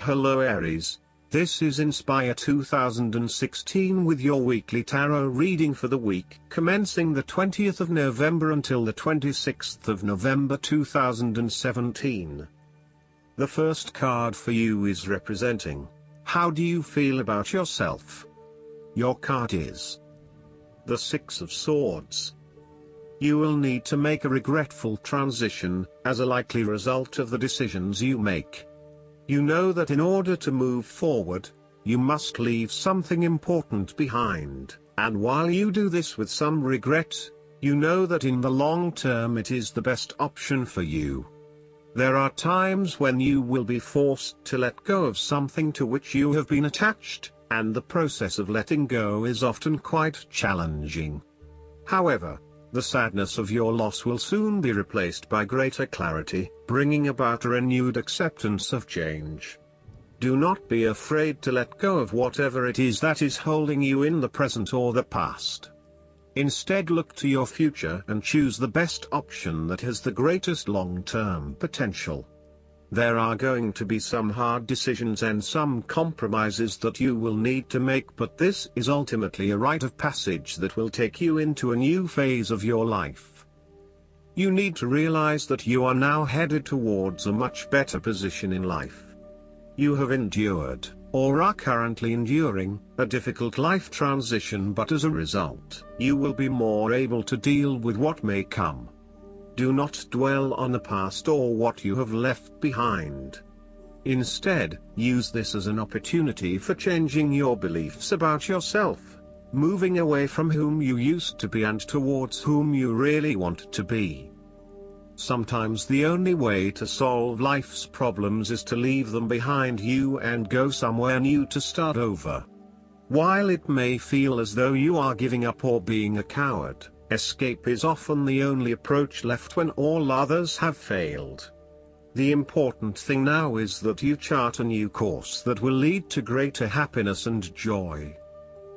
Hello Aries, this is Inspire 2016 with your weekly tarot reading for the week commencing the 20th of November until the 26th of November 2017. The first card for you is representing, how do you feel about yourself? Your card is the Six of Swords. You will need to make a regretful transition, as a likely result of the decisions you make. You know that in order to move forward, you must leave something important behind, and while you do this with some regret, you know that in the long term it is the best option for you. There are times when you will be forced to let go of something to which you have been attached, and the process of letting go is often quite challenging. However, the sadness of your loss will soon be replaced by greater clarity, bringing about a renewed acceptance of change. Do not be afraid to let go of whatever it is that is holding you in the present or the past. Instead, look to your future and choose the best option that has the greatest long-term potential. There are going to be some hard decisions and some compromises that you will need to make, but this is ultimately a rite of passage that will take you into a new phase of your life. You need to realize that you are now headed towards a much better position in life. You have endured, or are currently enduring, a difficult life transition, but as a result, you will be more able to deal with what may come. Do not dwell on the past or what you have left behind. Instead, use this as an opportunity for changing your beliefs about yourself, moving away from whom you used to be and towards whom you really want to be. Sometimes the only way to solve life's problems is to leave them behind you and go somewhere new to start over. While it may feel as though you are giving up or being a coward, escape is often the only approach left when all others have failed. The important thing now is that you chart a new course that will lead to greater happiness and joy.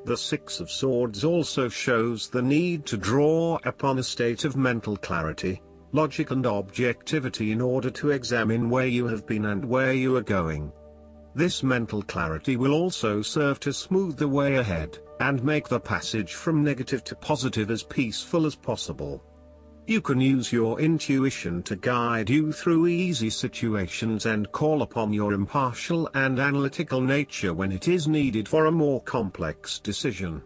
The Six of Swords also shows the need to draw upon a state of mental clarity, logic and objectivity in order to examine where you have been and where you are going. This mental clarity will also serve to smooth the way ahead, and make the passage from negative to positive as peaceful as possible. You can use your intuition to guide you through easy situations and call upon your impartial and analytical nature when it is needed for a more complex decision.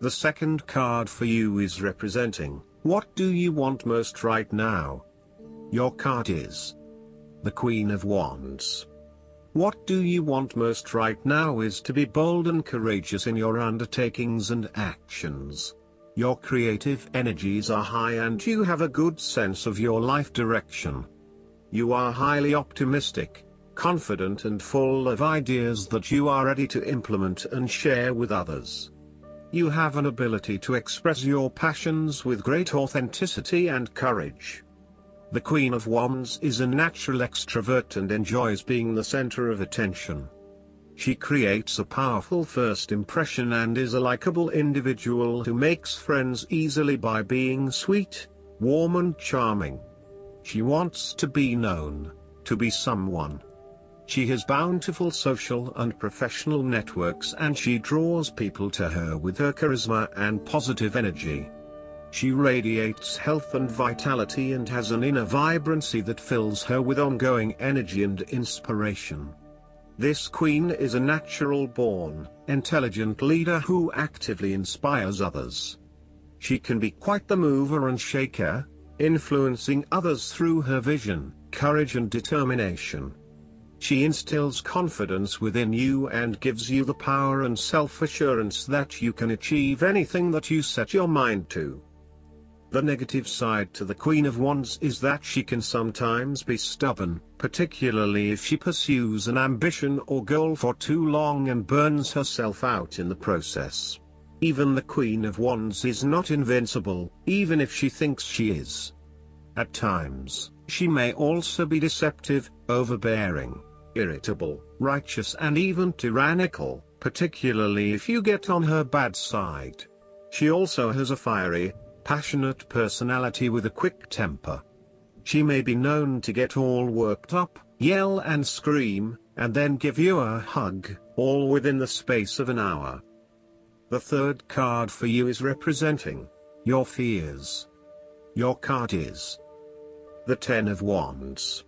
The second card for you is representing, what do you want most right now? Your card is the Queen of Wands. What do you want most right now is to be bold and courageous in your undertakings and actions. Your creative energies are high and you have a good sense of your life direction. You are highly optimistic, confident and full of ideas that you are ready to implement and share with others. You have an ability to express your passions with great authenticity and courage. The Queen of Wands is a natural extrovert and enjoys being the center of attention. She creates a powerful first impression and is a likable individual who makes friends easily by being sweet, warm and charming. She wants to be known, to be someone. She has bountiful social and professional networks and she draws people to her with her charisma and positive energy. She radiates health and vitality and has an inner vibrancy that fills her with ongoing energy and inspiration. This queen is a natural-born, intelligent leader who actively inspires others. She can be quite the mover and shaker, influencing others through her vision, courage and determination. She instills confidence within you and gives you the power and self-assurance that you can achieve anything that you set your mind to. The negative side to the Queen of Wands is that she can sometimes be stubborn, particularly if she pursues an ambition or goal for too long and burns herself out in the process. Even the Queen of Wands is not invincible, even if she thinks she is. At times, she may also be deceptive, overbearing, irritable, righteous and even tyrannical, particularly if you get on her bad side. She also has a fiery, passionate personality with a quick temper. She may be known to get all worked up, yell and scream, and then give you a hug, all within the space of an hour. The third card for you is representing your fears. Your card is the Ten of Wands.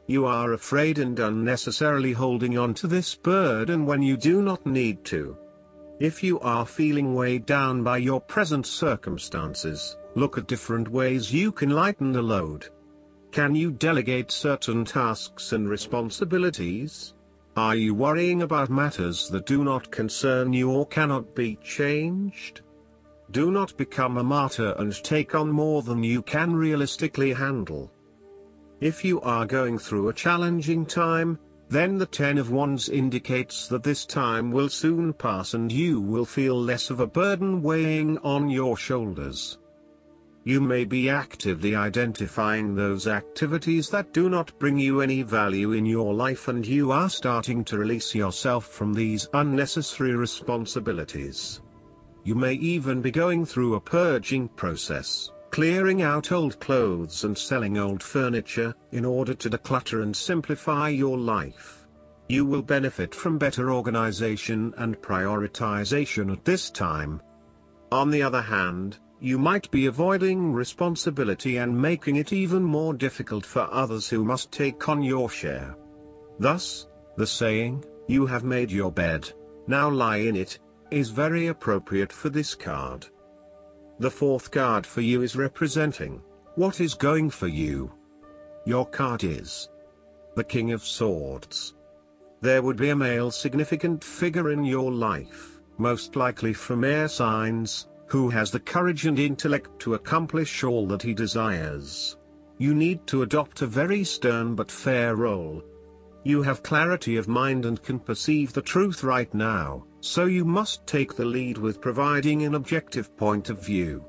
You are afraid and unnecessarily holding on to this burden when you do not need to. If you are feeling weighed down by your present circumstances, look at different ways you can lighten the load. Can you delegate certain tasks and responsibilities? Are you worrying about matters that do not concern you or cannot be changed? Do not become a martyr and take on more than you can realistically handle. If you are going through a challenging time, then the Ten of Wands indicates that this time will soon pass and you will feel less of a burden weighing on your shoulders. You may be actively identifying those activities that do not bring you any value in your life, and you are starting to release yourself from these unnecessary responsibilities. You may even be going through a purging process, clearing out old clothes and selling old furniture, in order to declutter and simplify your life. You will benefit from better organization and prioritization at this time. On the other hand, you might be avoiding responsibility and making it even more difficult for others who must take on your share. Thus, the saying, "You have made your bed, now lie in it," is very appropriate for this card. The fourth card for you is representing what is going for you. Your card is the King of Swords. There would be a male significant figure in your life, most likely from air signs, who has the courage and intellect to accomplish all that he desires. You need to adopt a very stern but fair role. You have clarity of mind and can perceive the truth right now, so you must take the lead with providing an objective point of view.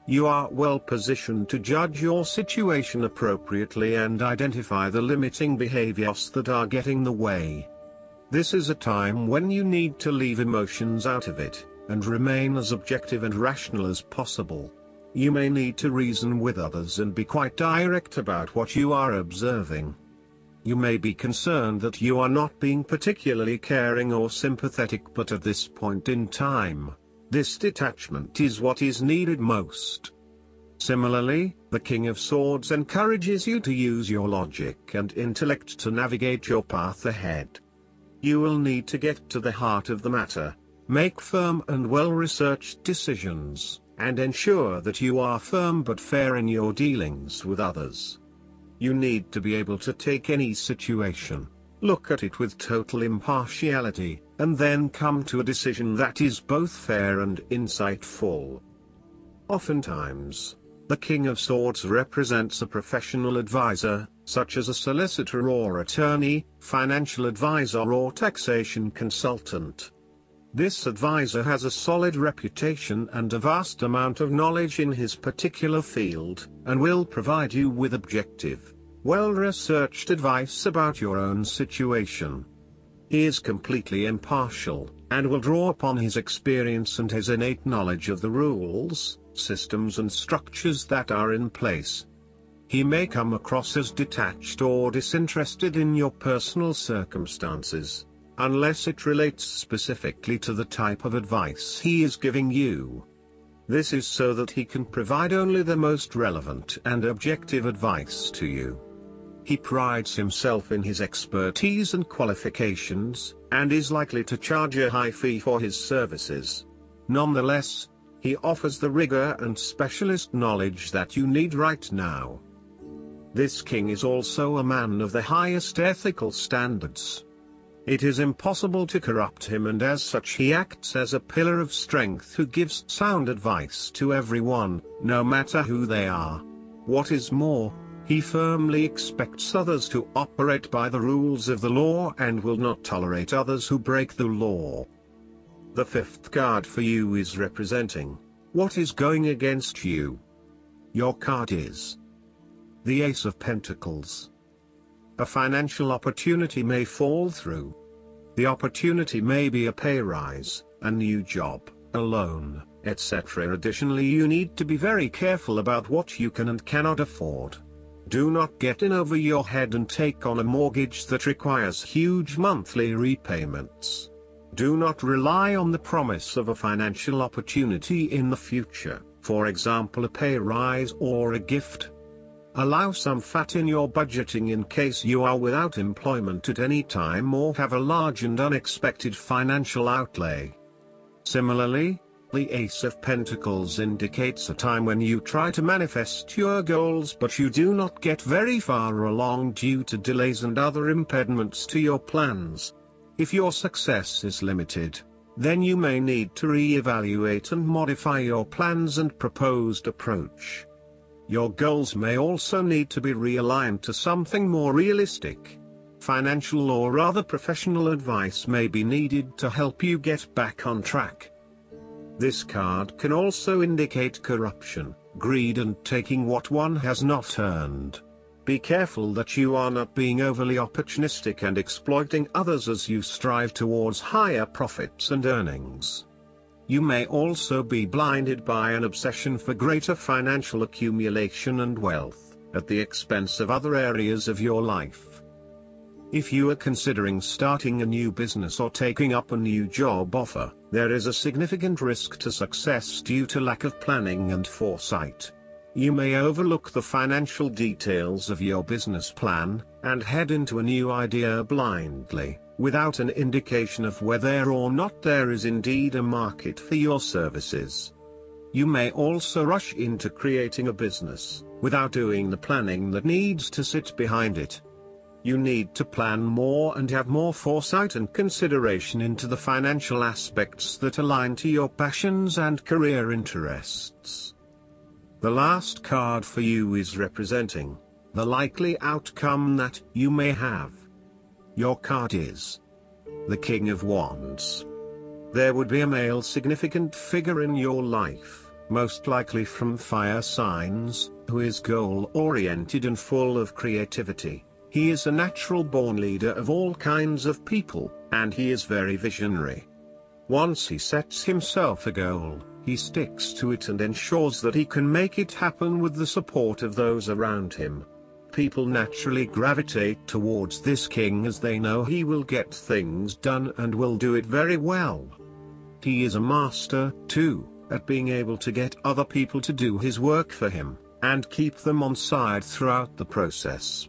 You are well positioned to judge your situation appropriately and identify the limiting behaviors that are getting in the way. This is a time when you need to leave emotions out of it, and remain as objective and rational as possible. You may need to reason with others and be quite direct about what you are observing. You may be concerned that you are not being particularly caring or sympathetic, but at this point in time, this detachment is what is needed most. Similarly, the King of Swords encourages you to use your logic and intellect to navigate your path ahead. You will need to get to the heart of the matter, make firm and well-researched decisions, and ensure that you are firm but fair in your dealings with others. You need to be able to take any situation, look at it with total impartiality, and then come to a decision that is both fair and insightful. Oftentimes, the King of Swords represents a professional advisor, such as a solicitor or attorney, financial advisor or taxation consultant. This advisor has a solid reputation and a vast amount of knowledge in his particular field, and will provide you with objective, well-researched advice about your own situation. He is completely impartial, and will draw upon his experience and his innate knowledge of the rules, systems and structures that are in place. He may come across as detached or disinterested in your personal circumstances, unless it relates specifically to the type of advice he is giving you. This is so that he can provide only the most relevant and objective advice to you. He prides himself in his expertise and qualifications, and is likely to charge a high fee for his services. Nonetheless, he offers the rigor and specialist knowledge that you need right now. This king is also a man of the highest ethical standards. It is impossible to corrupt him, and as such he acts as a pillar of strength who gives sound advice to everyone, no matter who they are. What is more, he firmly expects others to operate by the rules of the law and will not tolerate others who break the law. The fifth card for you is representing what is going against you. Your card is the Ace of Pentacles. A financial opportunity may fall through. The opportunity may be a pay rise, a new job, a loan, etc. Additionally, you need to be very careful about what you can and cannot afford. Do not get in over your head and take on a mortgage that requires huge monthly repayments. Do not rely on the promise of a financial opportunity in the future, for example a pay rise or a gift. Allow some fat in your budgeting in case you are without employment at any time or have a large and unexpected financial outlay. Similarly, the Ace of Pentacles indicates a time when you try to manifest your goals but you do not get very far along due to delays and other impediments to your plans. If your success is limited, then you may need to re-evaluate and modify your plans and proposed approach. Your goals may also need to be realigned to something more realistic. Financial or other professional advice may be needed to help you get back on track. This card can also indicate corruption, greed and taking what one has not earned. Be careful that you are not being overly opportunistic and exploiting others as you strive towards higher profits and earnings. You may also be blinded by an obsession for greater financial accumulation and wealth, at the expense of other areas of your life. If you are considering starting a new business or taking up a new job offer, there is a significant risk to success due to lack of planning and foresight. You may overlook the financial details of your business plan, and head into a new idea blindly, without an indication of whether or not there is indeed a market for your services. You may also rush into creating a business, without doing the planning that needs to sit behind it. You need to plan more and have more foresight and consideration into the financial aspects that align to your passions and career interests. The last card for you is representing the likely outcome that you may have. Your card is the King of Wands. There would be a male significant figure in your life, most likely from fire signs, who is goal-oriented and full of creativity. He is a natural-born leader of all kinds of people, and he is very visionary. Once he sets himself a goal, he sticks to it and ensures that he can make it happen with the support of those around him. People naturally gravitate towards this king as they know he will get things done and will do it very well. He is a master, too, at being able to get other people to do his work for him, and keep them on side throughout the process.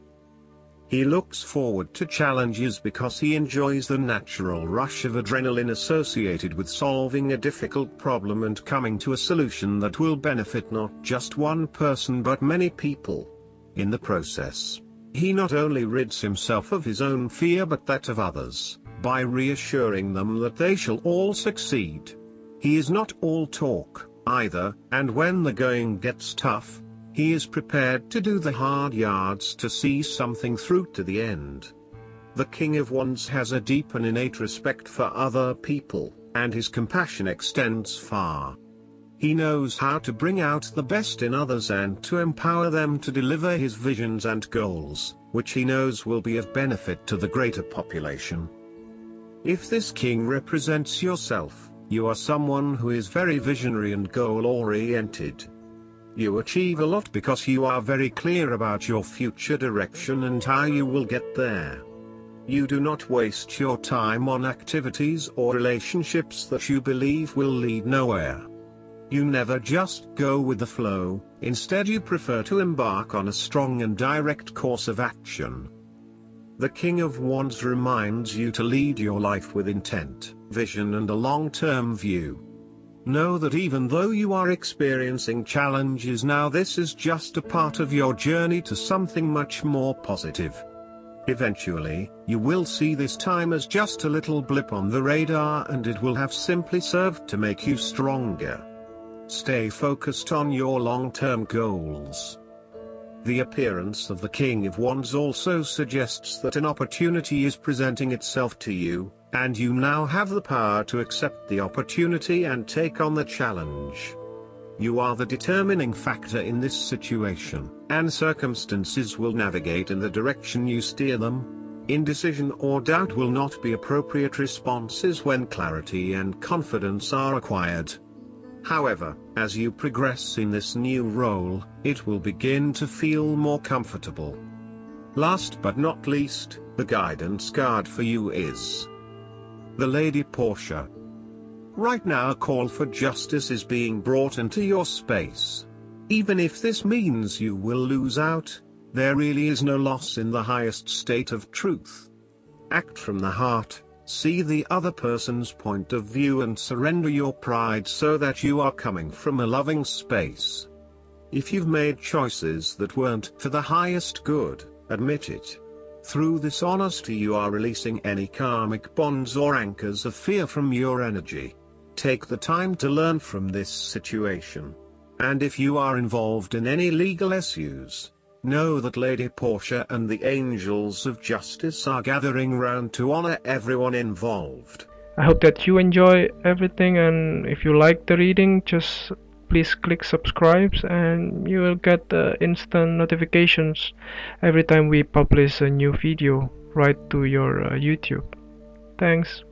He looks forward to challenges because he enjoys the natural rush of adrenaline associated with solving a difficult problem and coming to a solution that will benefit not just one person but many people. In the process, he not only rids himself of his own fear but that of others, by reassuring them that they shall all succeed. He is not all talk, either, and when the going gets tough, he is prepared to do the hard yards to see something through to the end. The King of Wands has a deep and innate respect for other people, and his compassion extends far. He knows how to bring out the best in others and to empower them to deliver his visions and goals, which he knows will be of benefit to the greater population. If this king represents yourself, you are someone who is very visionary and goal-oriented. You achieve a lot because you are very clear about your future direction and how you will get there. You do not waste your time on activities or relationships that you believe will lead nowhere. You never just go with the flow, instead you prefer to embark on a strong and direct course of action. The King of Wands reminds you to lead your life with intent, vision and a long-term view. Know that even though you are experiencing challenges now, this is just a part of your journey to something much more positive. Eventually, you will see this time as just a little blip on the radar and it will have simply served to make you stronger. Stay focused on your long-term goals. The appearance of the King of Wands also suggests that an opportunity is presenting itself to you, and you now have the power to accept the opportunity and take on the challenge. You are the determining factor in this situation, and circumstances will navigate in the direction you steer them. Indecision or doubt will not be appropriate responses when clarity and confidence are acquired. However, as you progress in this new role, it will begin to feel more comfortable. Last but not least, the guidance card for you is the Lady Portia. Right now a call for justice is being brought into your space. Even if this means you will lose out, there really is no loss in the highest state of truth. Act from the heart, see the other person's point of view and surrender your pride so that you are coming from a loving space. If you've made choices that weren't for the highest good, admit it. Through this honesty you are releasing any karmic bonds or anchors of fear from your energy. Take the time to learn from this situation. And if you are involved in any legal issues, know that Lady Portia and the angels of justice are gathering round to honor everyone involved. I hope that you enjoy everything, and if you like the reading, just please click subscribe and you will get instant notifications every time we publish a new video right to your YouTube. Thanks.